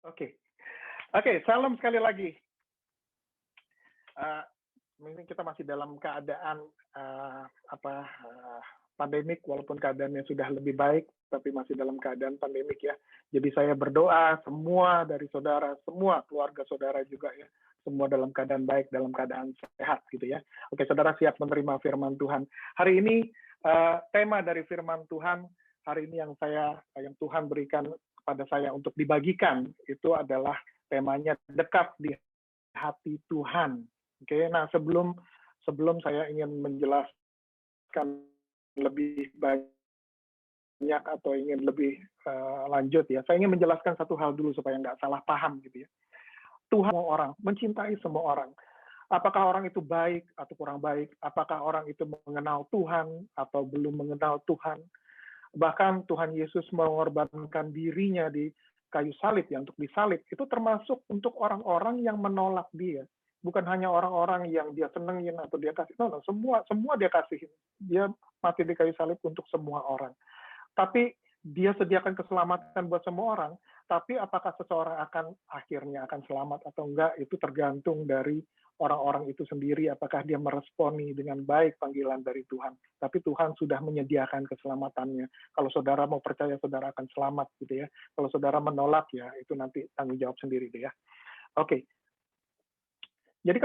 Oke, oke, salam sekali lagi. Ini kita masih dalam keadaan pandemik, walaupun keadaannya sudah lebih baik, tapi masih dalam keadaan pandemik ya. Jadi saya berdoa semua dari saudara, semua keluarga saudara juga ya, semua dalam keadaan baik, dalam keadaan sehat gitu ya. Oke, saudara siap menerima firman Tuhan. Hari ini tema dari firman Tuhan hari ini yang Tuhan berikan kepada saya untuk dibagikan itu adalah temanya dekat di hati Tuhan. Oke, nah sebelum saya ingin menjelaskan lebih banyak atau ingin lebih lanjut ya, saya ingin menjelaskan satu hal dulu supaya nggak salah paham gitu ya. Tuhan semua orang, mencintai semua orang. Apakah orang itu baik atau kurang baik? Apakah orang itu mengenal Tuhan atau belum mengenal Tuhan? Bahkan Tuhan Yesus mengorbankan dirinya di kayu salib ya, untuk disalib. Itu termasuk untuk orang-orang yang menolak dia. Bukan hanya orang-orang yang dia senengin atau dia kasih. No, semua dia kasihin. Dia mati di kayu salib untuk semua orang. Tapi dia sediakan keselamatan buat semua orang. Tapi apakah seseorang akhirnya akan selamat atau enggak, itu tergantung dari orang-orang itu sendiri, apakah dia meresponi dengan baik panggilan dari Tuhan. Tapi Tuhan sudah menyediakan keselamatannya. Kalau saudara mau percaya, saudara akan selamat gitu ya. Kalau saudara menolak ya, itu nanti tanggung jawab sendiri deh ya. Oke. Jadi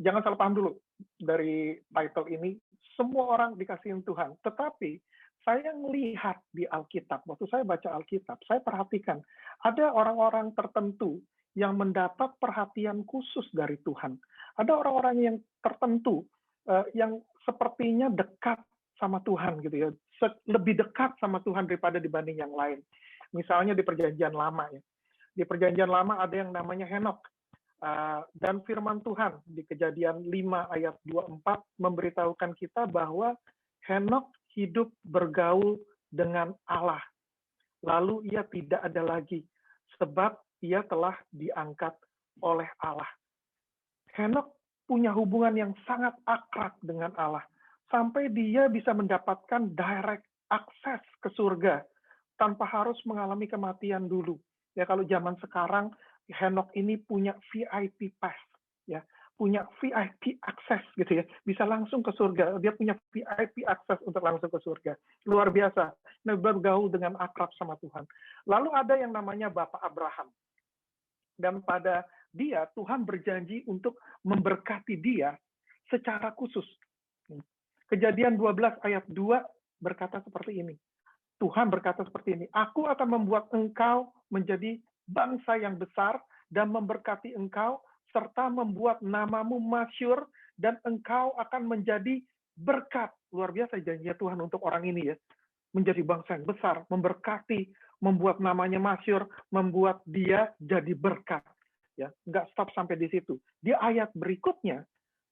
jangan salah paham dulu dari title ini, semua orang dikasihin Tuhan. Tetapi saya melihat di Alkitab, waktu saya baca Alkitab, saya perhatikan ada orang-orang tertentu yang mendapat perhatian khusus dari Tuhan. Ada orang-orang yang tertentu yang sepertinya dekat sama Tuhan gitu ya, lebih dekat sama Tuhan daripada dibanding yang lain. Misalnya di Perjanjian Lama ya. Di Perjanjian Lama ada yang namanya Henok. Dan firman Tuhan di Kejadian 5 ayat 24 memberitahukan kita bahwa Henok hidup bergaul dengan Allah. Lalu ia tidak ada lagi, sebab ia telah diangkat oleh Allah. Henok punya hubungan yang sangat akrab dengan Allah, sampai dia bisa mendapatkan direct akses ke surga, tanpa harus mengalami kematian dulu. Ya, kalau zaman sekarang, Henok ini punya VIP pass, ya, punya VIP akses gitu ya, bisa langsung ke surga. Dia punya VIP akses untuk langsung ke surga. Luar biasa. Nah, bergaul dengan akrab sama Tuhan. Lalu ada yang namanya Bapak Abraham. Dan pada dia, Tuhan berjanji untuk memberkati dia secara khusus. Kejadian 12 ayat 2 berkata seperti ini. Tuhan berkata seperti ini, aku akan membuat engkau menjadi bangsa yang besar dan memberkati engkau, serta membuat namamu masyhur, dan engkau akan menjadi berkat. Luar biasa janjinya Tuhan untuk orang ini ya. Menjadi bangsa yang besar, memberkati, membuat namanya masyhur, membuat dia jadi berkat. Ya, nggak stop sampai di situ. Di ayat berikutnya,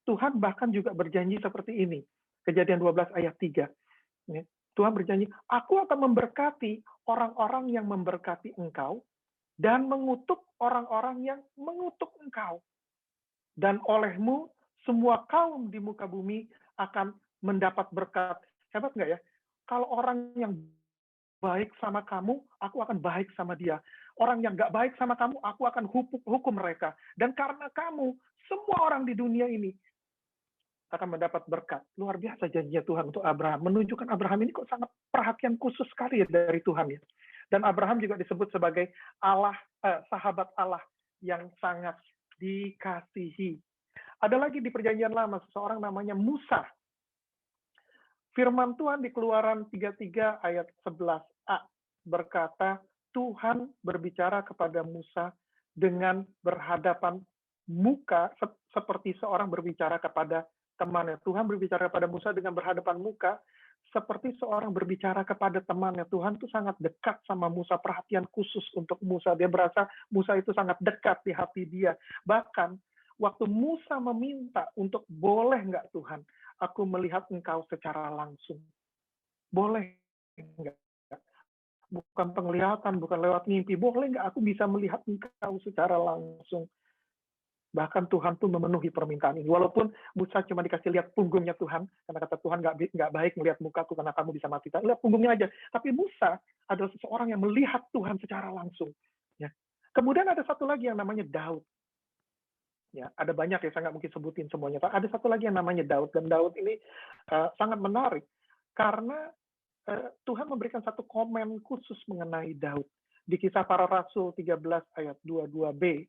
Tuhan bahkan juga berjanji seperti ini. Kejadian 12 ayat 3. Ya. Tuhan berjanji, aku akan memberkati orang-orang yang memberkati engkau, dan mengutuk orang-orang yang mengutuk engkau. Dan olehmu, semua kaum di muka bumi akan mendapat berkat. Hebat nggak ya? Kalau orang yang baik sama kamu, aku akan baik sama dia. Orang yang nggak baik sama kamu, aku akan hukum mereka. Dan karena kamu, semua orang di dunia ini akan mendapat berkat. Luar biasa janjinya Tuhan untuk Abraham. Menunjukkan Abraham ini kok sangat perhatian khusus sekali ya dari Tuhan ya. Dan Abraham juga disebut sebagai sahabat Allah yang sangat dikasihi. Ada lagi di Perjanjian Lama, seseorang namanya Musa. Firman Tuhan di Keluaran 33 ayat 11a berkata, Tuhan berbicara kepada Musa dengan berhadapan muka seperti seorang berbicara kepada temannya. Tuhan berbicara kepada Musa dengan berhadapan muka seperti seorang berbicara kepada temannya. Tuhan itu sangat dekat sama Musa, perhatian khusus untuk Musa. Dia berasa Musa itu sangat dekat di hati dia. Bahkan waktu Musa meminta untuk boleh nggak Tuhan, aku melihat engkau secara langsung. Boleh nggak? Bukan penglihatan, bukan lewat mimpi. Boleh nggak aku bisa melihat engkau secara langsung? Bahkan Tuhan tuh memenuhi permintaan ini. Walaupun Musa cuma dikasih lihat punggungnya Tuhan, karena kata Tuhan nggak baik melihat mukaku karena kamu bisa mati. Lihat punggungnya aja. Tapi Musa adalah seseorang yang melihat Tuhan secara langsung. Ya. Kemudian ada satu lagi yang namanya Daud. Ya, ada banyak ya, saya nggak mungkin sebutin semuanya. Ada satu lagi yang namanya Daud, dan Daud ini sangat menarik karena Tuhan memberikan satu komen khusus mengenai Daud. Di Kisah Para Rasul 13 ayat 22b,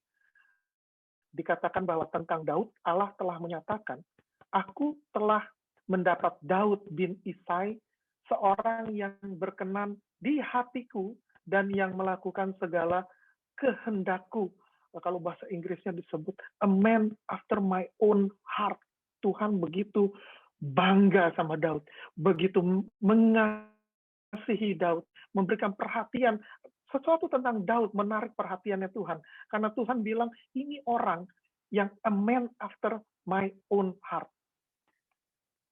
dikatakan bahwa tentang Daud, Allah telah menyatakan, aku telah mendapat Daud bin Isai, seorang yang berkenan di hatiku dan yang melakukan segala kehendakku. Kalau bahasa Inggrisnya disebut a man after my own heart. Tuhan begitu bangga sama Daud, begitu mengasihi Daud, memberikan perhatian. Sesuatu tentang Daud menarik perhatiannya Tuhan, karena Tuhan bilang ini orang yang a man after my own heart.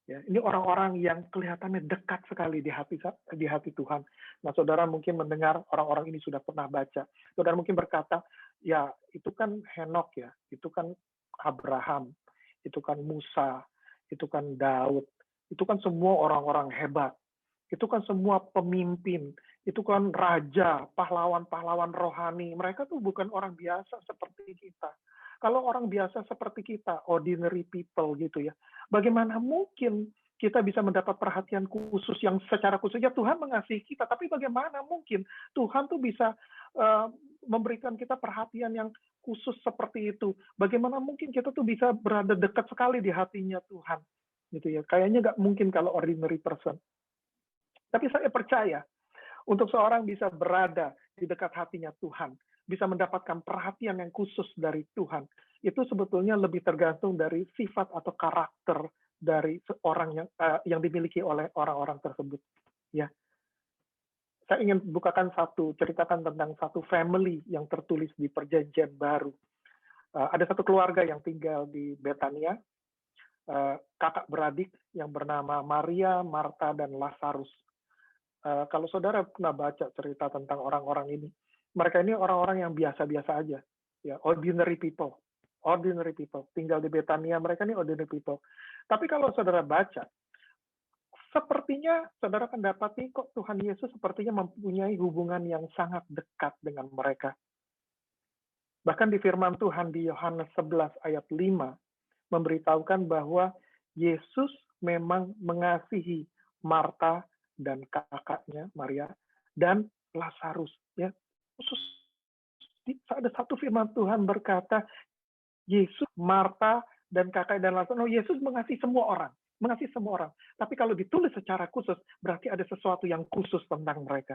Ya, ini orang-orang yang kelihatannya dekat sekali di hati Tuhan. Nah, saudara mungkin mendengar orang-orang ini sudah pernah baca. Saudara mungkin berkata, ya itu kan Henok ya, itu kan Abraham, itu kan Musa, itu kan Daud, itu kan semua orang-orang hebat. Itu kan semua pemimpin, itu kan raja, pahlawan-pahlawan rohani. Mereka tuh bukan orang biasa seperti kita. Kalau orang biasa seperti kita, ordinary people gitu ya, bagaimana mungkin kita bisa mendapat perhatian khusus yang secara khusus? Ya Tuhan mengasihi kita, tapi bagaimana mungkin Tuhan tuh bisa memberikan kita perhatian yang khusus seperti itu? Bagaimana mungkin kita tuh bisa berada dekat sekali di hatinya Tuhan? Gitu ya, kayaknya nggak mungkin kalau ordinary person. Tapi saya percaya, untuk seorang bisa berada di dekat hatinya Tuhan, bisa mendapatkan perhatian yang khusus dari Tuhan, itu sebetulnya lebih tergantung dari sifat atau karakter dari seorang yang dimiliki oleh orang-orang tersebut. Ya, saya ingin ceritakan tentang satu family yang tertulis di Perjanjian Baru. Ada satu keluarga yang tinggal di Betania, kakak beradik yang bernama Maria, Marta, dan Lazarus. Kalau saudara pernah baca cerita tentang orang-orang ini, mereka ini orang-orang yang biasa-biasa aja, ya, ordinary people, tinggal di Betania, mereka ini ordinary people. Tapi kalau saudara baca, sepertinya saudara akan dapati kok Tuhan Yesus sepertinya mempunyai hubungan yang sangat dekat dengan mereka. Bahkan di firman Tuhan di Yohanes 11 ayat 5, memberitahukan bahwa Yesus memang mengasihi Marta dan kakaknya Maria dan Lazarus, ya. Khusus ada satu firman Tuhan berkata Yesus, Marta dan kakak dan Lazarus. No, Yesus mengasihi semua orang, Tapi kalau ditulis secara khusus berarti ada sesuatu yang khusus tentang mereka.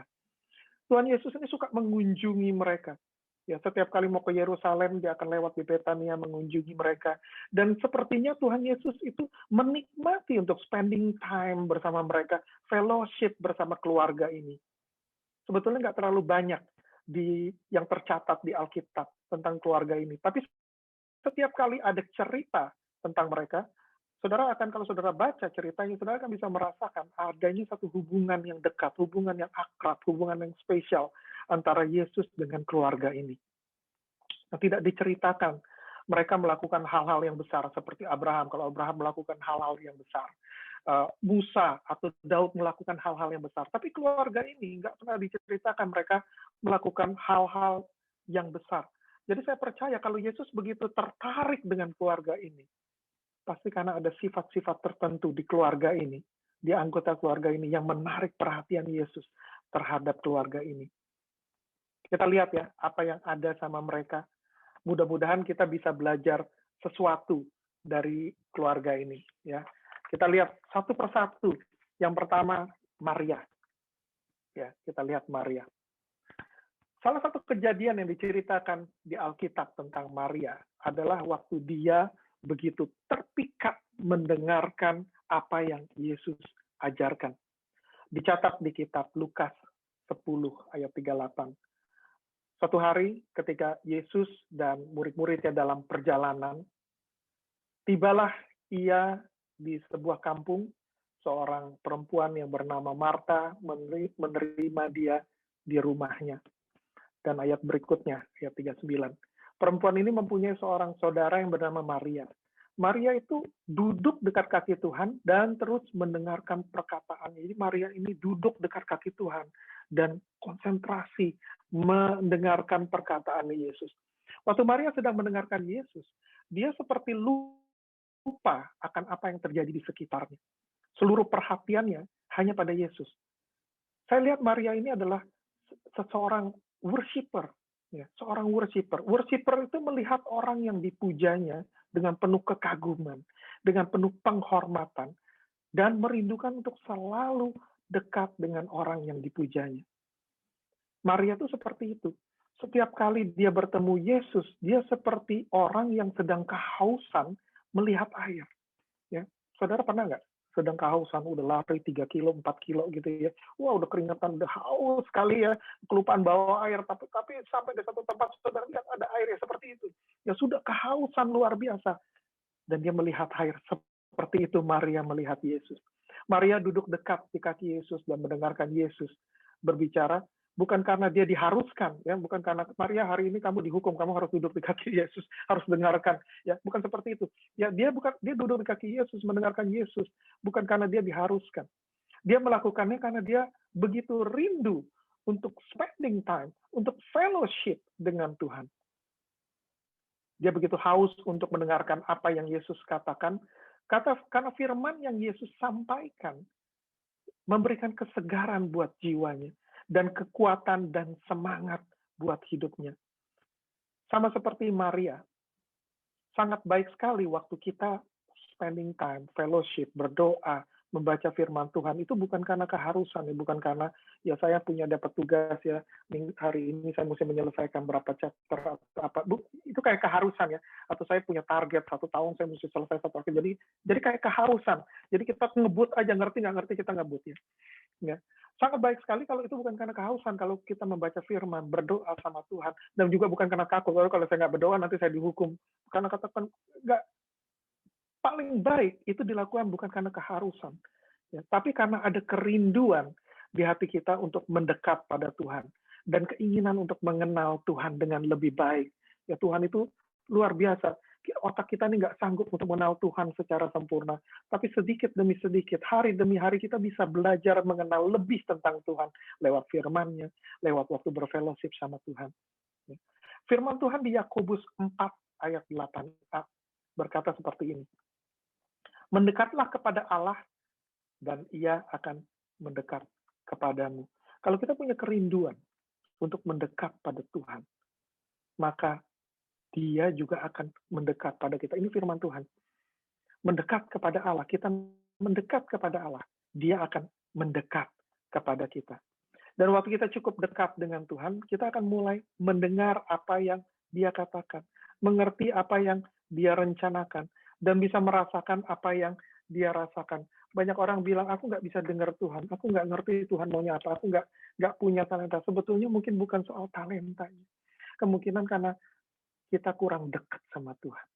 Tuhan Yesus ini suka mengunjungi mereka. Ya, setiap kali mau ke Yerusalem, dia akan lewat di Betania mengunjungi mereka. Dan sepertinya Tuhan Yesus itu menikmati untuk spending time bersama mereka, fellowship bersama keluarga ini. Sebetulnya nggak terlalu banyak yang tercatat di Alkitab tentang keluarga ini. Tapi setiap kali ada cerita tentang mereka, kalau saudara baca ceritanya, saudara akan bisa merasakan adanya satu hubungan yang dekat, hubungan yang akrab, hubungan yang spesial antara Yesus dengan keluarga ini. Nah, tidak diceritakan mereka melakukan hal-hal yang besar seperti Abraham. Kalau Abraham melakukan hal-hal yang besar, Musa atau Daud melakukan hal-hal yang besar. Tapi keluarga ini nggak pernah diceritakan mereka melakukan hal-hal yang besar. Jadi saya percaya kalau Yesus begitu tertarik dengan keluarga ini, pasti karena ada sifat-sifat tertentu di keluarga ini, di anggota keluarga ini yang menarik perhatian Yesus terhadap keluarga ini. Kita lihat ya, apa yang ada sama mereka. Mudah-mudahan kita bisa belajar sesuatu dari keluarga ini. Ya, kita lihat satu persatu. Yang pertama, Maria. Ya, kita lihat Maria. Salah satu kejadian yang diceritakan di Alkitab tentang Maria adalah waktu dia begitu terpikat mendengarkan apa yang Yesus ajarkan. Dicatat di kitab Lukas 10 ayat 38. Suatu hari ketika Yesus dan murid-muridnya dalam perjalanan, tibalah ia di sebuah kampung, seorang perempuan yang bernama Marta menerima dia di rumahnya. Dan ayat berikutnya, ayat 39. Perempuan ini mempunyai seorang saudara yang bernama Maria. Maria itu duduk dekat kaki Tuhan dan terus mendengarkan perkataannya. Jadi Maria ini duduk dekat kaki Tuhan dan konsentrasi mendengarkan perkataan Yesus. Waktu Maria sedang mendengarkan Yesus, dia seperti lupa akan apa yang terjadi di sekitarnya. Seluruh perhatiannya hanya pada Yesus. Saya lihat Maria ini adalah seseorang worshiper, ya, seorang worshiper. Worshiper itu melihat orang yang dipujanya dengan penuh kekaguman, dengan penuh penghormatan, dan merindukan untuk selalu dekat dengan orang yang dipujanya. Maria itu seperti itu. Setiap kali dia bertemu Yesus, dia seperti orang yang sedang kehausan melihat air. Ya, saudara pernah nggak sedang kehausan, udah lari 3 kilo, 4 kilo gitu ya. Wah, udah keringetan, udah haus sekali ya, kelupaan bawa air, tapi sampai di satu tempat saudara lihat ada air ya seperti itu. Ya sudah kehausan luar biasa. Dan dia melihat air seperti itu Maria melihat Yesus. Maria duduk dekat di kaki Yesus dan mendengarkan Yesus berbicara, bukan karena dia diharuskan, ya, bukan karena Maria hari ini kamu dihukum, kamu harus duduk di kaki Yesus, harus dengarkan, ya, bukan seperti itu. Ya, dia duduk di kaki Yesus, mendengarkan Yesus, bukan karena dia diharuskan. Dia melakukannya karena dia begitu rindu untuk spending time, untuk fellowship dengan Tuhan. Dia begitu haus untuk mendengarkan apa yang Yesus katakan, karena firman yang Yesus sampaikan memberikan kesegaran buat jiwanya, dan kekuatan dan semangat buat hidupnya. Sama seperti Maria, sangat baik sekali waktu kita spending time, fellowship, berdoa, membaca firman Tuhan, itu bukan karena keharusan, ya, bukan karena ya saya punya dapat tugas ya, hari ini saya mesti menyelesaikan berapa chapter atau apa, itu kayak keharusan ya, atau saya punya target 1 tahun saya mesti selesai 1 tahun, jadi kayak keharusan, jadi kita ngebut aja, ngerti nggak ngerti kita ngebut ya. Ya. Sangat baik sekali kalau itu bukan karena kehausan, kalau kita membaca firman, berdoa sama Tuhan, dan juga bukan karena takut, kalau saya nggak berdoa nanti saya dihukum, karena katakan nggak, paling baik itu dilakukan bukan karena keharusan, ya, tapi karena ada kerinduan di hati kita untuk mendekat pada Tuhan, dan keinginan untuk mengenal Tuhan dengan lebih baik. Ya, Tuhan itu luar biasa. Otak kita ini nggak sanggup untuk mengenal Tuhan secara sempurna, tapi sedikit demi sedikit, hari demi hari kita bisa belajar mengenal lebih tentang Tuhan lewat firman-Nya, lewat waktu berfellowship sama Tuhan. Firman Tuhan di Yakobus 4 ayat 8a berkata seperti ini. Mendekatlah kepada Allah dan Ia akan mendekat kepadamu. Kalau kita punya kerinduan untuk mendekat pada Tuhan, maka Dia juga akan mendekat pada kita. Ini firman Tuhan. Mendekat kepada Allah, kita mendekat kepada Allah, Dia akan mendekat kepada kita. Dan waktu kita cukup dekat dengan Tuhan, kita akan mulai mendengar apa yang Dia katakan, mengerti apa yang Dia rencanakan, dan bisa merasakan apa yang Dia rasakan. Banyak orang bilang, aku nggak bisa dengar Tuhan, aku nggak ngerti Tuhan maunya apa, aku nggak punya talenta. Sebetulnya mungkin bukan soal talentanya. Kemungkinan karena kita kurang dekat sama Tuhan.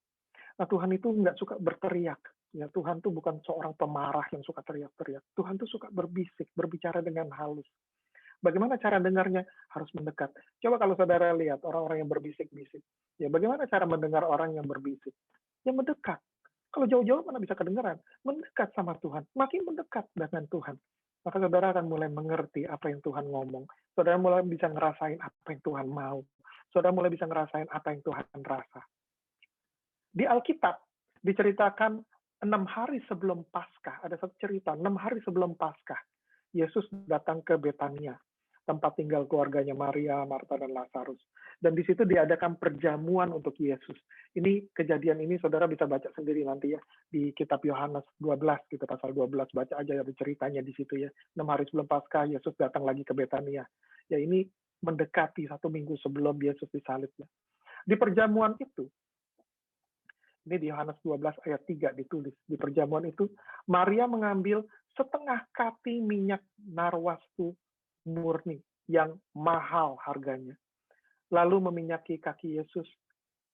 Nah, Tuhan itu nggak suka berteriak. Ya, Tuhan itu bukan seorang pemarah yang suka teriak-teriak. Tuhan itu suka berbisik, berbicara dengan halus. Bagaimana cara dengarnya? Harus mendekat. Coba kalau saudara lihat orang-orang yang berbisik-bisik. Ya, bagaimana cara mendengar orang yang berbisik? Ya, mendekat. Kalau jauh-jauh mana bisa kedengaran? Mendekat sama Tuhan. Makin mendekat dengan Tuhan. Maka saudara akan mulai mengerti apa yang Tuhan ngomong. Saudara mulai bisa ngerasain apa yang Tuhan mau. Saudara mulai bisa ngerasain apa yang Tuhan rasa. Di Alkitab diceritakan 6 hari sebelum Paskah. Ada satu cerita, 6 hari sebelum Paskah. Yesus datang ke Betania, tempat tinggal keluarganya Maria, Marta, dan Lazarus. Dan di situ diadakan perjamuan untuk Yesus. Ini kejadian ini saudara bisa baca sendiri nanti ya di kitab Yohanes 12 gitu, pasal 12, baca aja ada ceritanya di situ ya. 6 hari sebelum Paskah Yesus datang lagi ke Betania. Ya, ini mendekati 1 minggu sebelum Yesus disalib ya. Di perjamuan itu, ini di Yohanes 12 ayat 3 ditulis, di perjamuan itu Maria mengambil setengah kati minyak narwastu murni yang mahal harganya, lalu meminyaki kaki Yesus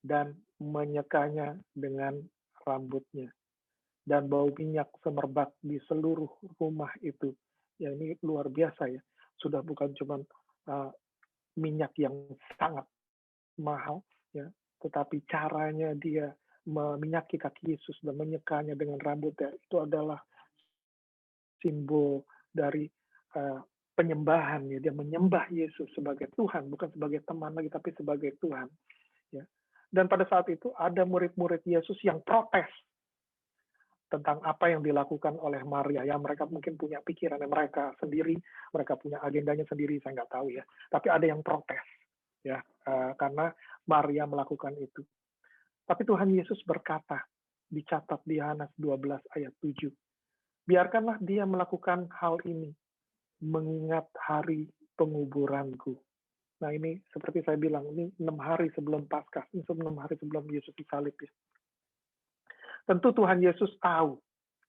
dan menyekanya dengan rambutnya, dan bau minyak semerbak di seluruh rumah itu. Ya, ini luar biasa ya, sudah bukan cuma minyak yang sangat mahal ya, tetapi caranya dia meminyaki kaki Yesus dan menyekanya dengan rambutnya, itu adalah simbol dari penyembahan, ya, dia menyembah Yesus sebagai Tuhan, bukan sebagai teman lagi, tapi sebagai Tuhan. Ya. Dan pada saat itu ada murid-murid Yesus yang protes tentang apa yang dilakukan oleh Maria. Ya, mereka mungkin punya pikirannya mereka sendiri, mereka punya agendanya sendiri, saya nggak tahu ya. Tapi ada yang protes, ya, karena Maria melakukan itu. Tapi Tuhan Yesus berkata, dicatat di Yohanes 12 ayat 7, biarkanlah dia melakukan hal ini, mengingat hari penguburanku. Nah, ini seperti saya bilang, ini 6 hari sebelum Paskah, ini 6 hari sebelum Yesus disalib. Ya. Tentu Tuhan Yesus tahu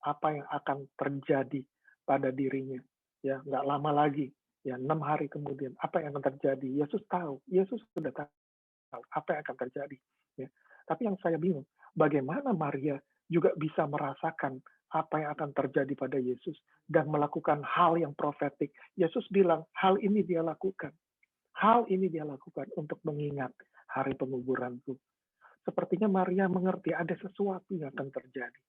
apa yang akan terjadi pada dirinya. Ya, nggak lama lagi, ya 6 hari kemudian, apa yang akan terjadi? Yesus tahu, Yesus sudah tahu apa yang akan terjadi. Ya. Tapi yang saya bingung, bagaimana Maria juga bisa merasakan apa yang akan terjadi pada Yesus dan melakukan hal yang profetik. Yesus bilang, hal ini dia lakukan. Hal ini dia lakukan untuk mengingat hari penguburanku. Sepertinya Maria mengerti ada sesuatu yang akan terjadi.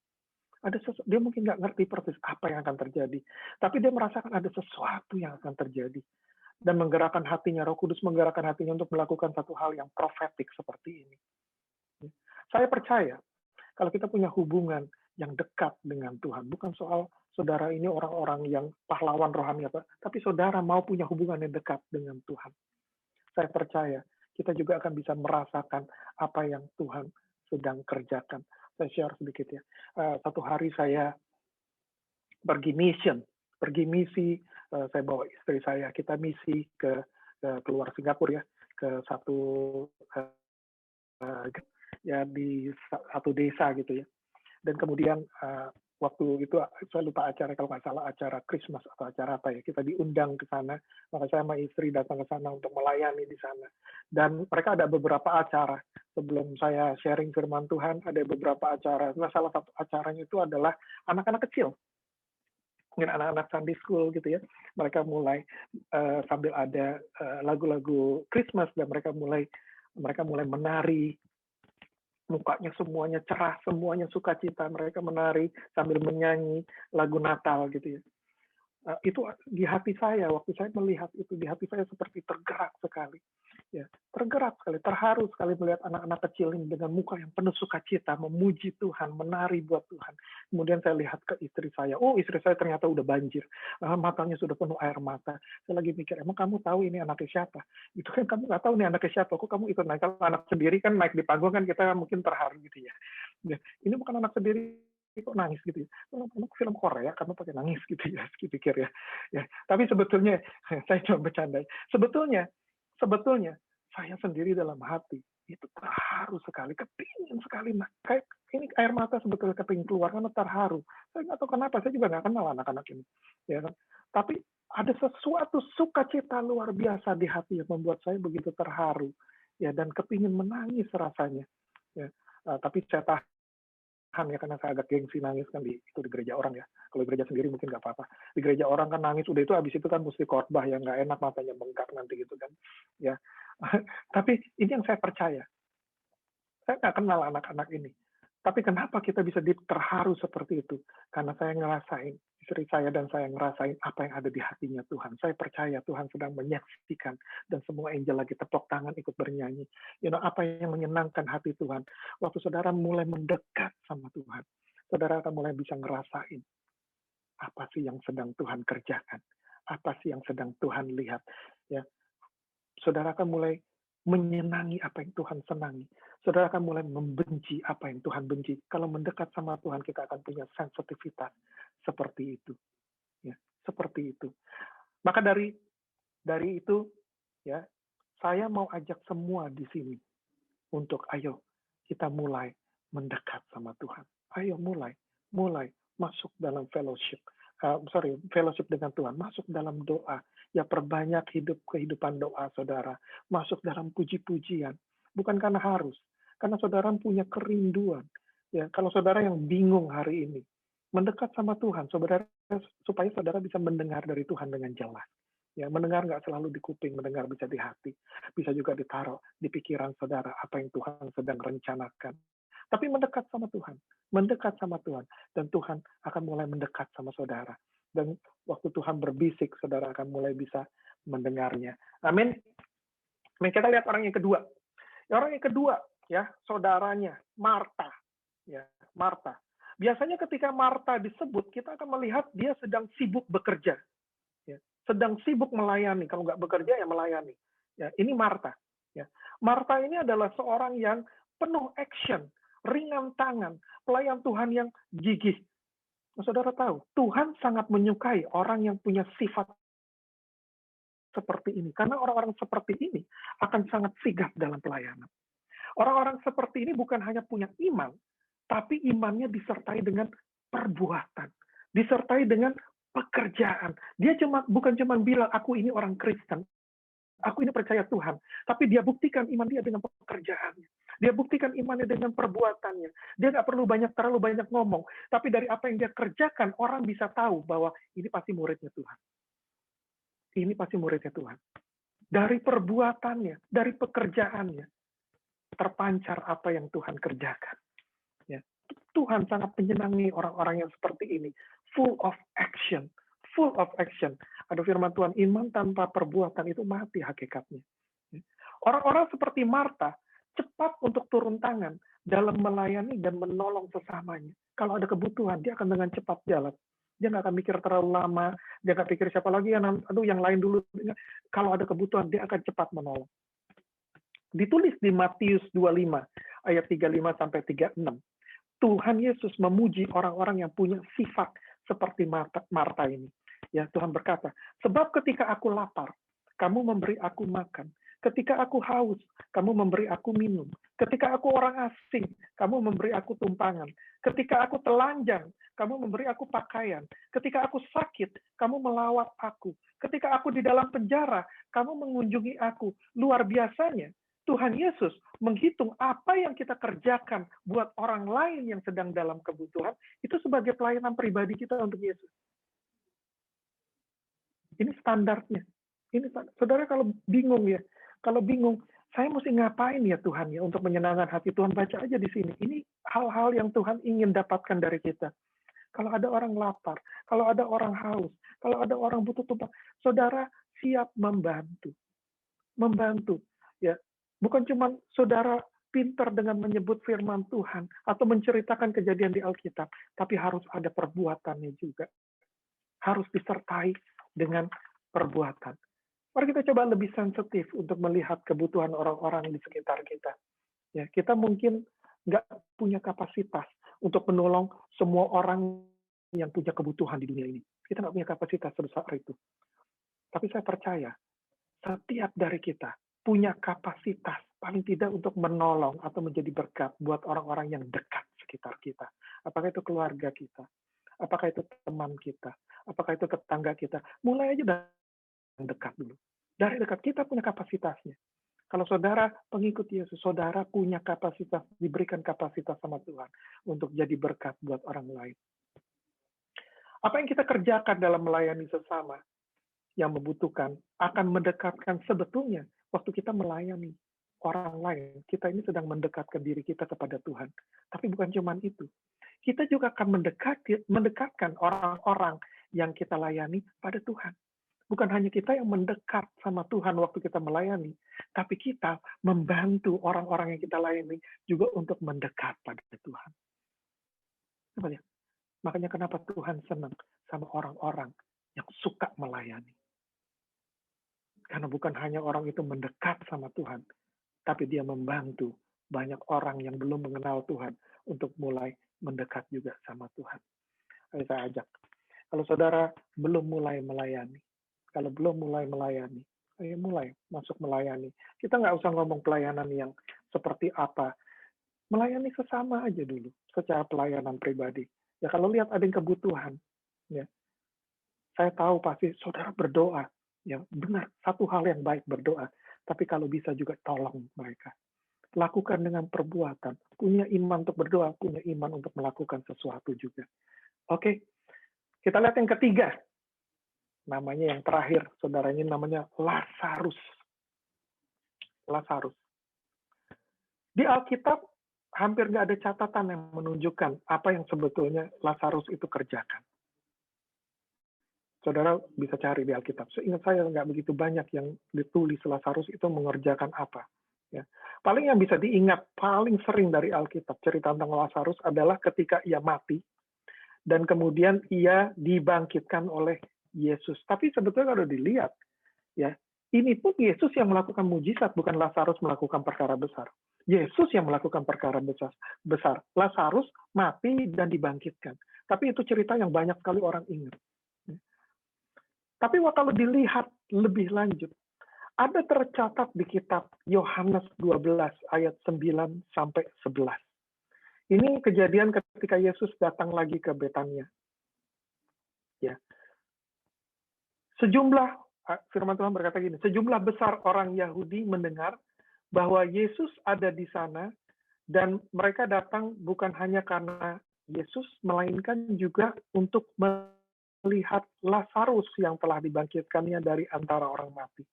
Dia mungkin nggak ngerti persis apa yang akan terjadi, tapi dia merasakan ada sesuatu yang akan terjadi. Dan menggerakkan hatinya, Roh Kudus menggerakkan hatinya untuk melakukan satu hal yang profetik seperti ini. Saya percaya, kalau kita punya hubungan yang dekat dengan Tuhan, bukan soal saudara ini orang-orang yang pahlawan rohani apa, tapi saudara mau punya hubungan yang dekat dengan Tuhan. Saya percaya kita juga akan bisa merasakan apa yang Tuhan sedang kerjakan. Saya share sedikit ya. Satu hari saya pergi misi, saya bawa istri saya, kita misi ke keluar Singapura ya, ke satu ya di satu desa gitu ya. Dan kemudian waktu itu saya lupa acara, kalau nggak salah acara Christmas atau acara apa ya, kita diundang ke sana, maka saya sama istri datang ke sana untuk melayani di sana. Dan mereka ada beberapa acara, sebelum saya sharing firman Tuhan, ada beberapa acara. Nah, salah satu acaranya itu adalah anak-anak kecil, mungkin anak-anak Sunday School gitu ya, mereka mulai sambil ada lagu-lagu Christmas, dan mereka mulai menari, mukanya semuanya cerah, semuanya sukacita, mereka menari sambil menyanyi lagu Natal gitu ya. Itu di hati saya, waktu saya melihat itu, di hati saya seperti tergerak sekali. Ya, tergerak sekali, terharu sekali melihat anak-anak kecil ini dengan muka yang penuh sukacita, memuji Tuhan, menari buat Tuhan. Kemudian saya lihat ke istri saya, oh istri saya ternyata udah banjir, matanya sudah penuh air mata. Saya lagi mikir, emang kamu tahu ini anaknya siapa? Itu kan kamu nggak tahu nih anaknya siapa, kok kamu ikut naik? Kalau anak sendiri kan naik di panggung kan kita mungkin terharu gitu ya. Ini bukan anak sendiri, kok nangis gitu ya. Kamu film Korea, kamu pakai nangis gitu ya, pikir ya. Tapi sebetulnya, saya cuma bercanda. Sebetulnya saya sendiri dalam hati itu terharu sekali, kepingin sekali, kayak ini air mata sebetulnya kepingin keluar karena terharu. Saya nggak tahu kenapa, saya juga nggak kenal anak-anak ini, ya kan? Tapi ada sesuatu sukacita luar biasa di hati yang membuat saya begitu terharu, ya, dan kepingin menangis rasanya, ya. Tapi saya ya, karena saya agak gengsi nangis kan di gereja orang ya. Kalau gereja sendiri mungkin nggak apa-apa. Di gereja orang kan nangis, udah itu habis itu kan mesti khotbah yang nggak enak, matanya bengkak nanti gitu kan. Ya. Tapi ini yang saya percaya. Saya nggak kenal anak-anak ini. Tapi kenapa kita bisa terharu seperti itu? Karena saya ngerasain, istri saya dan saya ngerasain apa yang ada di hatinya Tuhan. Saya percaya Tuhan sedang menyaksikan, dan semua angel lagi tepuk tangan ikut bernyanyi. Apa yang menyenangkan hati Tuhan. Waktu saudara mulai mendekat sama Tuhan, saudara akan mulai bisa ngerasain apa sih yang sedang Tuhan kerjakan, apa sih yang sedang Tuhan lihat. Ya, saudara akan mulai menyenangi apa yang Tuhan senangi. Saudara akan mulai membenci apa yang Tuhan benci. Kalau mendekat sama Tuhan, kita akan punya sensitivitas seperti itu. Ya, seperti itu. Maka dari itu, ya, saya mau ajak semua di sini untuk ayo kita mulai mendekat sama Tuhan. Ayo mulai masuk dalam fellowship. Fellowship dengan Tuhan, masuk dalam doa. Ya, perbanyak kehidupan doa saudara, masuk dalam puji-pujian. Bukan karena harus, karena saudara punya kerinduan. Ya, kalau saudara yang bingung hari ini, mendekat sama Tuhan, supaya saudara bisa mendengar dari Tuhan dengan jelas. Ya, mendengar nggak selalu di kuping, mendengar bisa di hati, bisa juga ditaruh di pikiran saudara apa yang Tuhan sedang rencanakan. Tapi mendekat sama Tuhan, dan Tuhan akan mulai mendekat sama saudara. Dan waktu Tuhan berbisik, saudara akan mulai bisa mendengarnya. Amin. Kita lihat orang yang kedua. Orang yang kedua, ya, saudaranya, Marta. Ya, Marta. Biasanya ketika Marta disebut, kita akan melihat dia sedang sibuk bekerja. Ya, sedang sibuk melayani. Kalau nggak bekerja, ya melayani. Ya, ini Marta. Ya. Marta ini adalah seorang yang penuh action, ringan tangan, pelayan Tuhan yang gigih. Saudara tahu, Tuhan sangat menyukai orang yang punya sifat seperti ini. Karena orang-orang seperti ini akan sangat sigap dalam pelayanan. Orang-orang seperti ini bukan hanya punya iman, tapi imannya disertai dengan perbuatan, disertai dengan pekerjaan. Dia bukan cuma bilang, aku ini orang Kristen, aku ini percaya Tuhan, tapi dia buktikan iman dia dengan pekerjaannya. Dia buktikan imannya dengan perbuatannya. Dia nggak perlu terlalu banyak ngomong, tapi dari apa yang dia kerjakan, orang bisa tahu bahwa ini pasti muridnya Tuhan. Ini pasti muridnya Tuhan. Dari perbuatannya, dari pekerjaannya, terpancar apa yang Tuhan kerjakan. Ya. Tuhan sangat menyenangi orang-orang yang seperti ini. Full of action. Full of action. Ada firman Tuhan, iman tanpa perbuatan itu mati hakikatnya. Orang-orang seperti Marta, cepat untuk turun tangan dalam melayani dan menolong sesamanya. Kalau ada kebutuhan, dia akan dengan cepat jalan. Dia nggak akan mikir terlalu lama, dia nggak pikir siapa lagi, yang lain dulu. Kalau ada kebutuhan, dia akan cepat menolong. Ditulis di Matius 25, ayat 35-36. Tuhan Yesus memuji orang-orang yang punya sifat seperti Marta ini. Ya, Tuhan berkata, sebab ketika aku lapar, kamu memberi aku makan. Ketika aku haus, kamu memberi aku minum. Ketika aku orang asing, kamu memberi aku tumpangan. Ketika aku telanjang, kamu memberi aku pakaian. Ketika aku sakit, kamu melawat aku. Ketika aku di dalam penjara, kamu mengunjungi aku. Luar biasanya, Tuhan Yesus menghitung apa yang kita kerjakan buat orang lain yang sedang dalam kebutuhan, itu sebagai pelayanan pribadi kita untuk Yesus. Ini standarnya. Saudara kalau bingung ya, saya mesti ngapain ya Tuhan ya untuk menyenangkan hati Tuhan, baca aja di sini. Ini hal-hal yang Tuhan ingin dapatkan dari kita. Kalau ada orang lapar, kalau ada orang haus, kalau ada orang butuh tumpang, saudara siap membantu. Membantu. Ya, bukan cuma saudara pintar dengan menyebut firman Tuhan atau menceritakan kejadian di Alkitab, tapi harus ada perbuatannya juga. Harus disertai dengan perbuatan. Mari kita coba lebih sensitif untuk melihat kebutuhan orang-orang di sekitar kita. Ya, kita mungkin nggak punya kapasitas untuk menolong semua orang yang punya kebutuhan di dunia ini. Kita nggak punya kapasitas sebesar itu. Tapi saya percaya, setiap dari kita punya kapasitas, paling tidak untuk menolong atau menjadi berkat buat orang-orang yang dekat sekitar kita. Apakah itu keluarga kita? Apakah itu teman kita? Apakah itu tetangga kita? Mulai aja dari dekat dulu. Dari dekat kita punya kapasitasnya. Kalau saudara pengikut Yesus, saudara punya kapasitas, diberikan kapasitas sama Tuhan untuk jadi berkat buat orang lain. Apa yang kita kerjakan dalam melayani sesama yang membutuhkan akan mendekatkan sebetulnya waktu kita melayani orang lain, kita ini sedang mendekatkan diri kita kepada Tuhan. Tapi bukan cuma itu. Kita juga akan mendekatkan orang-orang yang kita layani pada Tuhan. Bukan hanya kita yang mendekat sama Tuhan waktu kita melayani, tapi kita membantu orang-orang yang kita layani juga untuk mendekat pada Tuhan. Makanya kenapa Tuhan senang sama orang-orang yang suka melayani. Karena bukan hanya orang itu mendekat sama Tuhan, tapi dia membantu banyak orang yang belum mengenal Tuhan untuk mulai mendekat juga sama Tuhan. Ayo saya ajak. Kalau saudara belum mulai melayani, ayo mulai masuk melayani. Kita nggak usah ngomong pelayanan yang seperti apa. Melayani sesama aja dulu, secara pelayanan pribadi. Ya kalau lihat ada yang kebutuhan, ya saya tahu pasti saudara berdoa. Ya benar, satu hal yang baik berdoa. Tapi kalau bisa juga tolong mereka. Lakukan dengan perbuatan. Punya iman untuk berdoa, punya iman untuk melakukan sesuatu juga. Oke, kita lihat yang ketiga. Namanya yang terakhir, saudara, ini namanya Lazarus. Lazarus. Di Alkitab, hampir nggak ada catatan yang menunjukkan apa yang sebetulnya Lazarus itu kerjakan. Saudara bisa cari di Alkitab. Seingat saya nggak begitu banyak yang ditulis Lazarus itu mengerjakan apa. Ya. Paling yang bisa diingat paling sering dari Alkitab cerita tentang Lazarus adalah ketika ia mati dan kemudian ia dibangkitkan oleh Yesus. Tapi sebetulnya kalau dilihat, ya ini pun Yesus yang melakukan mujizat, bukan Lazarus melakukan perkara besar. Yesus yang melakukan perkara besar. Lazarus mati dan dibangkitkan. Tapi itu cerita yang banyak sekali orang ingat. Tapi kalau dilihat lebih lanjut, ada tercatat di kitab Yohanes 12 ayat 9 sampai 11. Ini kejadian ketika Yesus datang lagi ke Betania. Ya. Firman Tuhan berkata gini, sejumlah besar orang Yahudi mendengar bahwa Yesus ada di sana dan mereka datang bukan hanya karena Yesus, melainkan juga untuk melihat Lazarus yang telah dibangkitkannya dari antara orang mati.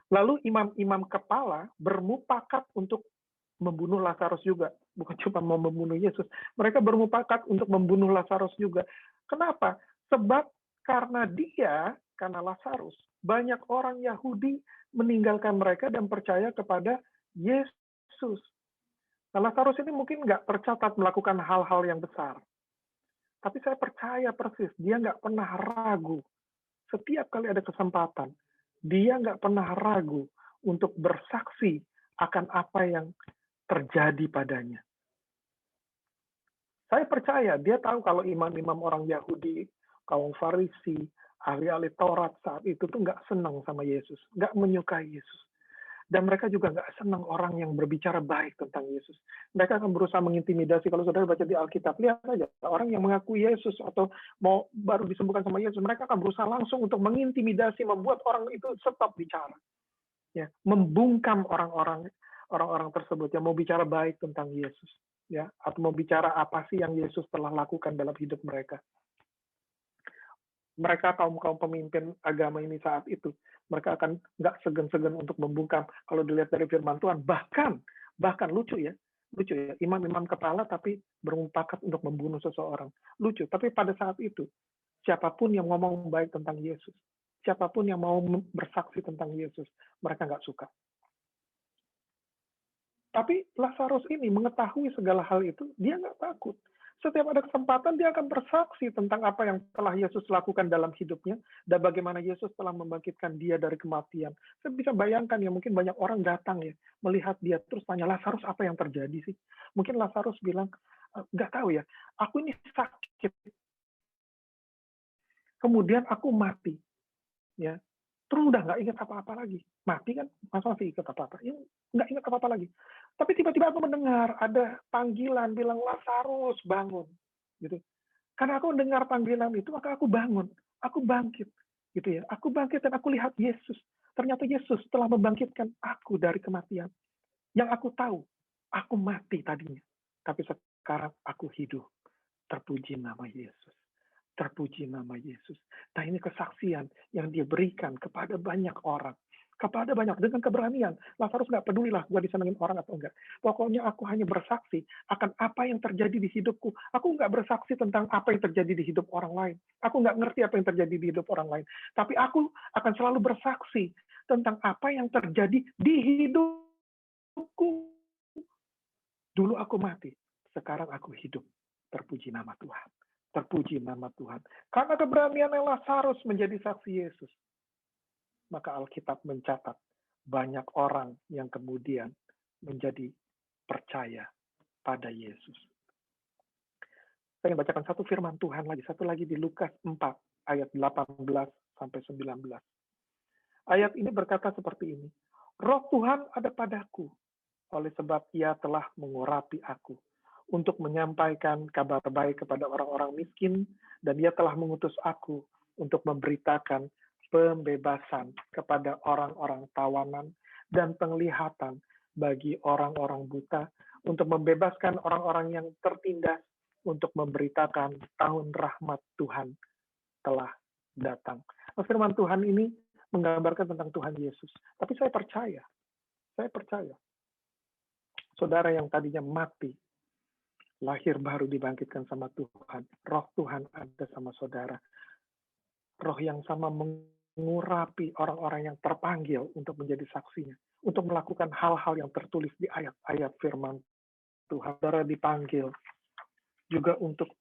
Lalu imam-imam kepala bermufakat untuk membunuh Lazarus juga. Bukan cuma mau membunuh Yesus. Mereka bermufakat untuk membunuh Lazarus juga. Kenapa? Sebab karena Lazarus, banyak orang Yahudi meninggalkan mereka dan percaya kepada Yesus. Nah, Lazarus ini mungkin nggak tercatat melakukan hal-hal yang besar. Tapi saya percaya persis, dia nggak pernah ragu. Setiap kali ada kesempatan, dia nggak pernah ragu untuk bersaksi akan apa yang terjadi padanya. Saya percaya, dia tahu kalau imam-imam orang Yahudi, kaum Farisi, ahli-ahli Taurat saat itu tuh nggak senang sama Yesus, nggak menyukai Yesus. Dan mereka juga nggak senang orang yang berbicara baik tentang Yesus. Mereka akan berusaha mengintimidasi. Kalau saudara baca di Alkitab, lihat aja. Orang yang mengaku Yesus atau mau baru disembuhkan sama Yesus, mereka akan berusaha langsung untuk mengintimidasi, membuat orang itu stop bicara. Ya, membungkam orang-orang tersebut yang mau bicara baik tentang Yesus. Ya, atau mau bicara apa sih yang Yesus telah lakukan dalam hidup mereka. Mereka kaum pemimpin agama ini saat itu, mereka akan nggak segan-segan untuk membungkam. Kalau dilihat dari firman Tuhan, bahkan lucu ya, imam-imam kepala tapi bermufakat untuk membunuh seseorang. Lucu, tapi pada saat itu, siapapun yang ngomong baik tentang Yesus, siapapun yang mau bersaksi tentang Yesus, mereka nggak suka. Tapi Lazarus ini mengetahui segala hal itu, dia nggak takut. Setiap ada kesempatan, dia akan bersaksi tentang apa yang telah Yesus lakukan dalam hidupnya, dan bagaimana Yesus telah membangkitkan dia dari kematian. Saya bisa bayangkan ya, mungkin banyak orang datang ya, melihat dia, terus tanya, Lazarus apa yang terjadi sih? Mungkin Lazarus bilang, nggak tahu ya, aku ini sakit. Kemudian aku mati. Ya, terus udah nggak ingat apa-apa lagi. Mati kan, masa masih ingat apa-apa? Ya, nggak ingat apa-apa lagi. Tapi tiba-tiba aku mendengar ada panggilan bilang Lazarus bangun, gitu. Karena aku dengar panggilan itu, maka aku bangun, aku bangkit, gitu ya. Aku bangkit dan aku lihat Yesus. Ternyata Yesus telah membangkitkan aku dari kematian. Yang aku tahu, aku mati tadinya, tapi sekarang aku hidup. Terpuji nama Yesus. Terpuji nama Yesus. Nah, ini kesaksian yang dia berikan kepada banyak orang. Kepada banyak, dengan keberanian. Lazarus nggak pedulilah gue disenengin orang atau enggak. Pokoknya aku hanya bersaksi akan apa yang terjadi di hidupku. Aku nggak bersaksi tentang apa yang terjadi di hidup orang lain. Aku nggak ngerti apa yang terjadi di hidup orang lain. Tapi aku akan selalu bersaksi tentang apa yang terjadi di hidupku. Dulu aku mati, sekarang aku hidup. Terpuji nama Tuhan. Terpuji nama Tuhan. Karena keberanian Lazarus menjadi saksi Yesus, maka Alkitab mencatat banyak orang yang kemudian menjadi percaya pada Yesus. Saya ingin bacakan satu firman Tuhan lagi, satu lagi di Lukas 4 ayat 18 sampai 19. Ayat ini berkata seperti ini. Roh Tuhan ada padaku, oleh sebab Ia telah mengurapi aku untuk menyampaikan kabar baik kepada orang-orang miskin, dan Ia telah mengutus aku untuk memberitakan pembebasan kepada orang-orang tawanan dan penglihatan bagi orang-orang buta, untuk membebaskan orang-orang yang tertindas, untuk memberitakan tahun rahmat Tuhan telah datang. Firman Tuhan ini menggambarkan tentang Tuhan Yesus. Tapi saya percaya, saudara yang tadinya mati, lahir baru dibangkitkan sama Tuhan. Roh Tuhan ada sama saudara. Roh yang sama mengurapi orang-orang yang terpanggil untuk menjadi saksinya, untuk melakukan hal-hal yang tertulis di ayat-ayat firman Tuhan. Saudara dipanggil juga untuk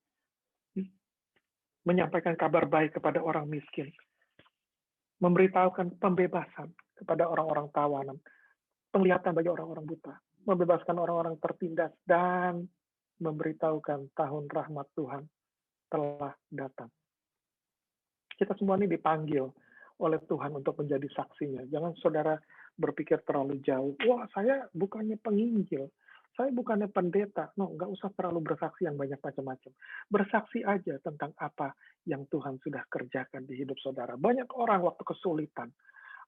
menyampaikan kabar baik kepada orang miskin, memberitahukan pembebasan kepada orang-orang tawanan, penglihatan bagi orang-orang buta, membebaskan orang-orang tertindas, dan memberitahukan tahun rahmat Tuhan telah datang. Kita semua ini dipanggil oleh Tuhan untuk menjadi saksinya. Jangan saudara berpikir terlalu jauh. Wah, saya bukannya penginjil. Saya bukannya pendeta. No, nggak usah terlalu bersaksi yang banyak macam-macam. Bersaksi aja tentang apa yang Tuhan sudah kerjakan di hidup saudara. Banyak orang waktu kesulitan,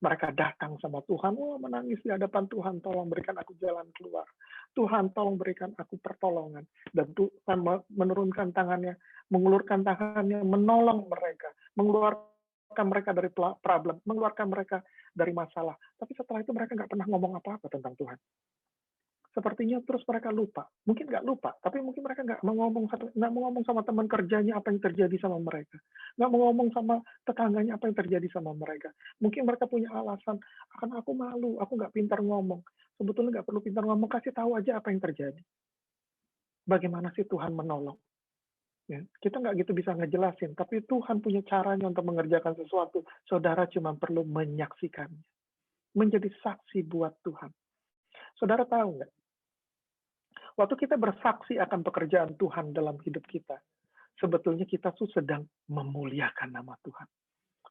mereka datang sama Tuhan, wah menangis di hadapan Tuhan, tolong berikan aku jalan keluar. Tuhan, tolong berikan aku pertolongan. Dan Tuhan menurunkan tangannya, mengulurkan tangannya, menolong mereka, mengeluarkan mereka dari problem, mengeluarkan mereka dari masalah. Tapi setelah itu mereka nggak pernah ngomong apa-apa tentang Tuhan. Sepertinya terus mereka lupa. Mungkin nggak lupa, tapi mungkin mereka nggak mau ngomong sama teman kerjanya apa yang terjadi sama mereka. Nggak mau ngomong sama tetangganya apa yang terjadi sama mereka. Mungkin mereka punya alasan, akan aku malu, aku nggak pintar ngomong. Sebetulnya nggak perlu pintar ngomong, kasih tahu aja apa yang terjadi. Bagaimana sih Tuhan menolong? Ya, kita nggak gitu bisa ngejelasin, tapi Tuhan punya caranya untuk mengerjakan sesuatu. Saudara cuma perlu menyaksikannya. Menjadi saksi buat Tuhan. Saudara tahu nggak? Waktu kita bersaksi akan pekerjaan Tuhan dalam hidup kita, sebetulnya kita tuh sedang memuliakan nama Tuhan.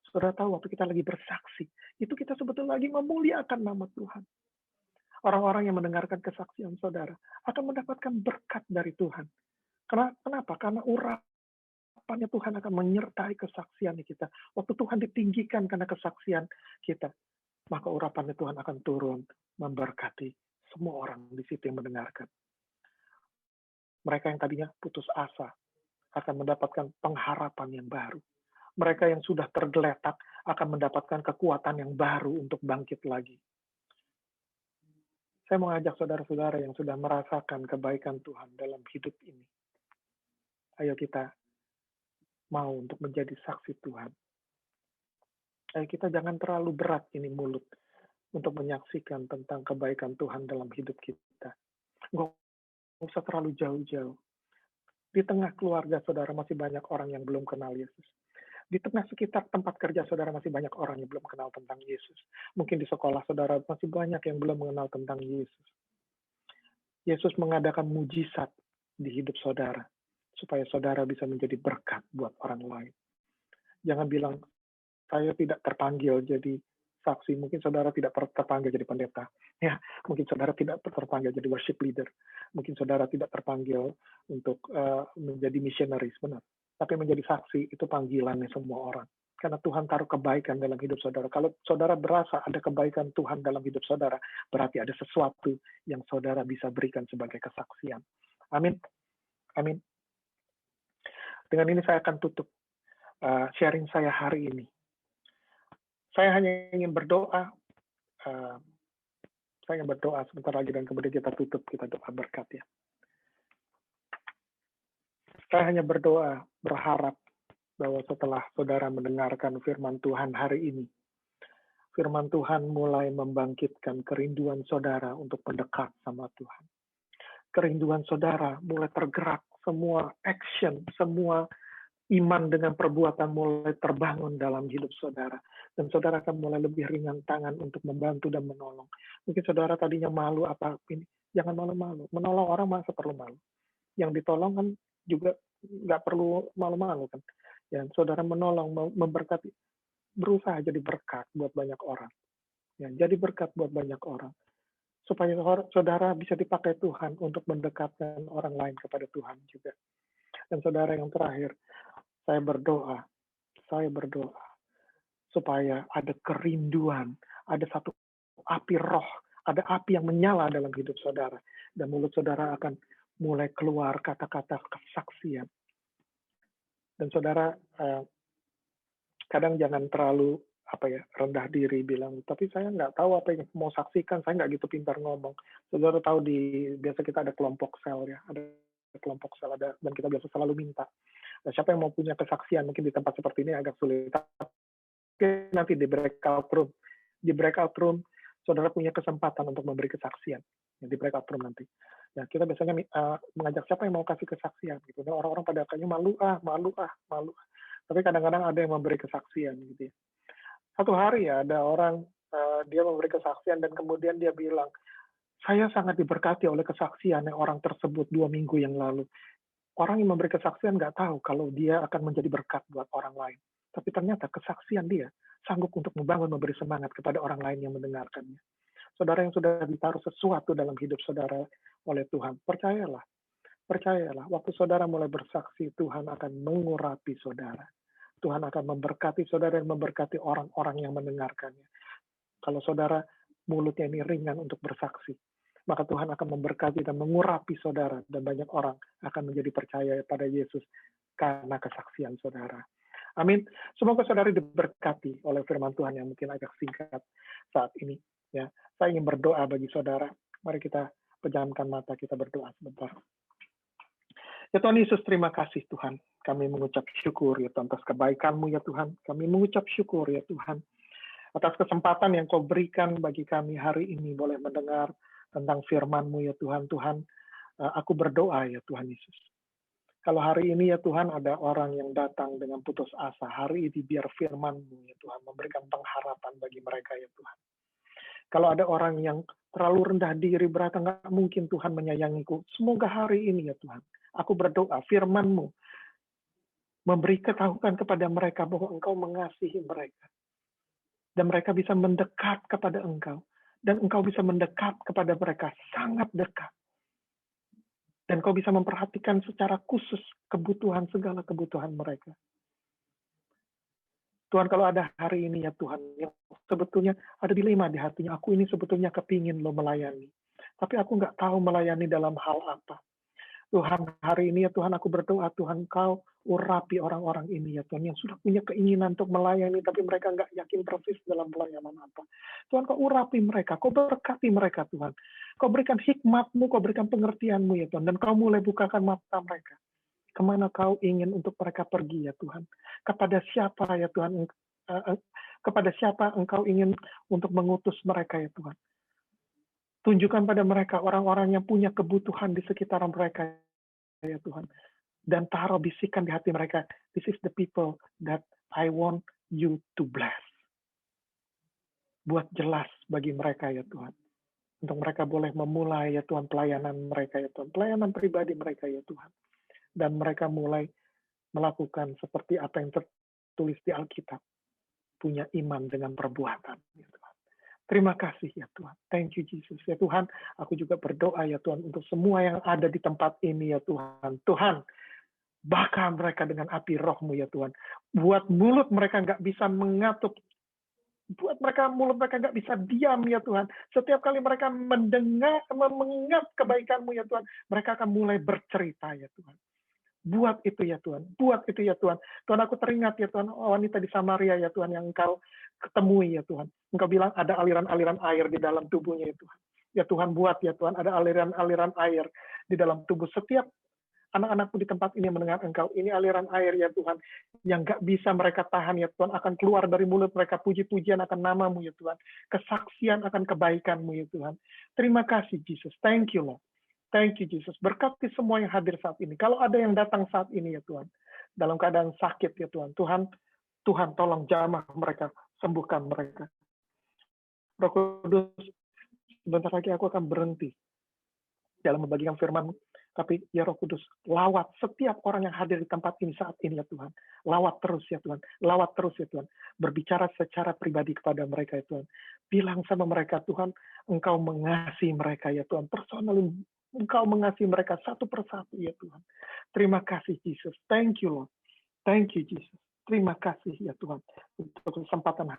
Saudara tahu waktu kita lagi bersaksi, itu kita sebetulnya lagi memuliakan nama Tuhan. Orang-orang yang mendengarkan kesaksian saudara akan mendapatkan berkat dari Tuhan. Kenapa? Karena urapannya Tuhan akan menyertai kesaksian kita. Waktu Tuhan ditinggikan karena kesaksian kita, maka urapannya Tuhan akan turun memberkati semua orang di situ yang mendengarkan. Mereka yang tadinya putus asa akan mendapatkan pengharapan yang baru. Mereka yang sudah tergeletak akan mendapatkan kekuatan yang baru untuk bangkit lagi. Saya mau ajak saudara-saudara yang sudah merasakan kebaikan Tuhan dalam hidup ini. Ayo kita mau untuk menjadi saksi Tuhan. Ayo kita jangan terlalu berat ini mulut untuk menyaksikan tentang kebaikan Tuhan dalam hidup kita. Nggak usah terlalu jauh-jauh. Di tengah keluarga saudara masih banyak orang yang belum kenal Yesus. Di tengah sekitar tempat kerja saudara masih banyak orang yang belum kenal tentang Yesus. Mungkin di sekolah saudara masih banyak yang belum mengenal tentang Yesus. Yesus mengadakan mujizat di hidup saudara, supaya saudara bisa menjadi berkat buat orang lain. Jangan bilang, saya tidak terpanggil jadi saksi. Mungkin saudara tidak terpanggil jadi pendeta. Ya, mungkin saudara tidak terpanggil jadi worship leader. Mungkin saudara tidak terpanggil untuk menjadi missionaries, benar. Tapi menjadi saksi itu panggilannya semua orang. Karena Tuhan taruh kebaikan dalam hidup saudara. Kalau saudara berasa ada kebaikan Tuhan dalam hidup saudara, berarti ada sesuatu yang saudara bisa berikan sebagai kesaksian. Amin. Amin. Dengan ini saya akan tutup sharing saya hari ini. Saya hanya ingin berdoa. Saya ingin berdoa sebentar lagi dan kemudian kita tutup, kita doa berkat ya. Saya hanya berdoa, berharap bahwa setelah saudara mendengarkan firman Tuhan hari ini, firman Tuhan mulai membangkitkan kerinduan saudara untuk mendekat sama Tuhan. Kerinduan saudara mulai tergerak, semua action, semua iman dengan perbuatan mulai terbangun dalam hidup saudara. Dan saudara akan mulai lebih ringan tangan untuk membantu dan menolong. Mungkin saudara tadinya malu apa ini, jangan malu-malu. Menolong orang masa perlu malu. Yang ditolong kan juga nggak perlu malu-malu kan. Ya, saudara menolong, memberkati, berusaha jadi berkat buat banyak orang. Ya, jadi berkat buat banyak orang. Supaya saudara bisa dipakai Tuhan untuk mendekatkan orang lain kepada Tuhan juga. Dan saudara yang terakhir, saya berdoa supaya ada kerinduan, ada satu api roh, ada api yang menyala dalam hidup saudara. Dan mulut saudara akan mulai keluar kata-kata kesaksian. Dan saudara, kadang jangan terlalu rendah diri bilang, tapi saya nggak tahu apa yang mau saksikan, saya nggak gitu pintar ngomong. Saudara tahu biasa kita ada kelompok sel ya, ada kelompok sel dan kita biasa selalu minta. Nah, siapa yang mau punya kesaksian mungkin di tempat seperti ini agak sulit. Tapi nanti di breakout room, saudara punya kesempatan untuk memberi kesaksian di breakout room nanti. Nah, kita biasanya mengajak siapa yang mau kasih kesaksian gitu. Dan orang-orang pada kayaknya malu. Tapi kadang-kadang ada yang memberi kesaksian gitu ya. Satu hari ya ada orang dia memberi kesaksian dan kemudian dia bilang, saya sangat diberkati oleh kesaksian orang tersebut 2 minggu yang lalu. Orang yang memberi kesaksian nggak tahu kalau dia akan menjadi berkat buat orang lain. Tapi ternyata kesaksian dia sanggup untuk membangun, memberi semangat kepada orang lain yang mendengarkannya. Saudara yang sudah ditaruh sesuatu dalam hidup saudara oleh Tuhan, percayalah, waktu saudara mulai bersaksi, Tuhan akan mengurapi saudara. Tuhan akan memberkati saudara dan memberkati orang-orang yang mendengarkannya. Kalau saudara mulutnya ini ringan untuk bersaksi, maka Tuhan akan memberkati dan mengurapi saudara, dan banyak orang akan menjadi percaya pada Yesus karena kesaksian saudara. Amin. Semoga saudara diberkati oleh firman Tuhan yang mungkin agak singkat saat ini. Ya, saya ingin berdoa bagi saudara. Mari kita pejamkan mata, kita berdoa sebentar. Ya Tuhan Yesus, terima kasih Tuhan. Kami mengucap syukur ya Tuhan atas kebaikan-Mu ya Tuhan. Kami mengucap syukur ya Tuhan atas kesempatan yang Kau berikan bagi kami hari ini boleh mendengar tentang firman-Mu ya Tuhan. Tuhan, aku berdoa ya Tuhan Yesus. Kalau hari ini ya Tuhan ada orang yang datang dengan putus asa, hari ini biar firman-Mu ya Tuhan memberikan pengharapan bagi mereka ya Tuhan. Kalau ada orang yang terlalu rendah diri, berkata nggak mungkin Tuhan menyayangiku, semoga hari ini ya Tuhan, aku berdoa firman-Mu memberi ketahuan kepada mereka bahwa Engkau mengasihi mereka. Dan mereka bisa mendekat kepada Engkau. Dan Engkau bisa mendekat kepada mereka sangat dekat. Dan Kau bisa memperhatikan secara khusus segala kebutuhan mereka. Tuhan, kalau ada hari ini ya Tuhan, yang sebetulnya ada dilema di hatinya, aku ini sebetulnya kepingin lo melayani. Tapi aku nggak tahu melayani dalam hal apa. Tuhan, hari ini ya Tuhan, aku berdoa, Tuhan, Kau urapi orang-orang ini ya Tuhan, yang sudah punya keinginan untuk melayani, tapi mereka nggak yakin persis dalam pelayanan apa. Tuhan, Kau urapi mereka, Kau berkati mereka Tuhan. Kau berikan hikmat-Mu, Kau berikan pengertian-Mu ya Tuhan, dan Kau mulai bukakan mata mereka. Kemana Kau ingin untuk mereka pergi ya Tuhan? Kepada siapa ya Tuhan? Kepada siapa Engkau ingin untuk mengutus mereka ya Tuhan? Tunjukkan pada mereka orang-orang yang punya kebutuhan di sekitaran mereka ya Tuhan. Dan taruh bisikan di hati mereka, this is the people that I want you to bless. Buat jelas bagi mereka ya Tuhan. Untuk mereka boleh memulai ya Tuhan pelayanan mereka ya Tuhan. Pelayanan pribadi mereka ya Tuhan. Dan mereka mulai melakukan seperti apa yang tertulis di Alkitab. Punya iman dengan perbuatan. Ya Tuhan. Terima kasih ya Tuhan. Thank you Jesus. Ya Tuhan, aku juga berdoa ya Tuhan untuk semua yang ada di tempat ini ya Tuhan. Tuhan, bakar mereka dengan api roh-Mu ya Tuhan. Buat mulut mereka nggak bisa mengatuk. Buat mulut mereka nggak bisa diam ya Tuhan. Setiap kali mereka mendengar, mengingat kebaikan-Mu ya Tuhan, mereka akan mulai bercerita ya Tuhan. Buat itu ya Tuhan, buat itu ya Tuhan. Tuhan, aku teringat ya Tuhan, wanita di Samaria ya Tuhan, yang Engkau ketemui ya Tuhan. Engkau bilang ada aliran-aliran air di dalam tubuhnya ya Tuhan. Ya Tuhan, buat ya Tuhan, ada aliran-aliran air di dalam tubuh. Setiap anak-anakku di tempat ini mendengar Engkau, ini aliran air ya Tuhan, yang gak bisa mereka tahan ya Tuhan, akan keluar dari mulut mereka, puji-pujian akan nama-Mu ya Tuhan, kesaksian akan kebaikan-Mu ya Tuhan. Terima kasih Jesus, thank you Lord. Thank you Jesus, berkati semua yang hadir saat ini. Kalau ada yang datang saat ini ya Tuhan, dalam keadaan sakit ya Tuhan, Tuhan tolong jamah mereka, sembuhkan mereka. Roh Kudus, sebentar lagi aku akan berhenti dalam membagikan firman-Mu. Tapi ya Roh Kudus, lawat setiap orang yang hadir di tempat ini saat ini ya Tuhan. Lawat terus ya Tuhan. Lawat terus ya Tuhan. Berbicara secara pribadi kepada mereka ya Tuhan. Bilang sama mereka, Tuhan, Engkau mengasihi mereka ya Tuhan. Personally, Engkau mengasihi mereka satu persatu ya Tuhan. Terima kasih Jesus. Thank you Lord. Thank you Jesus. Terima kasih ya Tuhan. Untuk kesempatan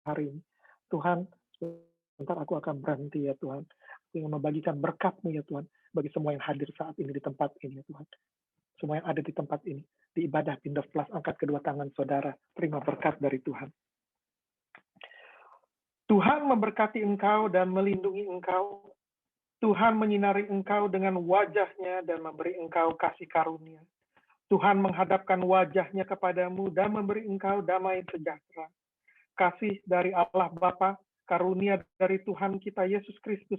hari ini. Tuhan, sebentar aku akan berhenti ya Tuhan. Aku ingin membagikan berkat-Mu ya Tuhan. Bagi semua yang hadir saat ini di tempat ini ya Tuhan. Semua yang ada di tempat ini. Di ibadah Pindah Plus, angkat kedua tangan saudara. Terima berkat dari Tuhan. Tuhan memberkati engkau dan melindungi engkau. Tuhan menyinari engkau dengan wajah-Nya dan memberi engkau kasih karunia. Tuhan menghadapkan wajah-Nya kepadamu dan memberi engkau damai sejahtera. Kasih dari Allah Bapa, karunia dari Tuhan kita Yesus Kristus,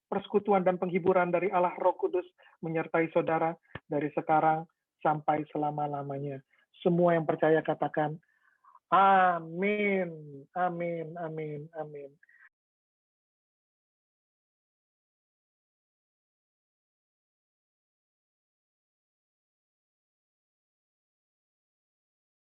persekutuan dan penghiburan dari Allah Roh Kudus menyertai saudara dari sekarang sampai selama-lamanya. Semua yang percaya katakan, amin, amin, amin, amin.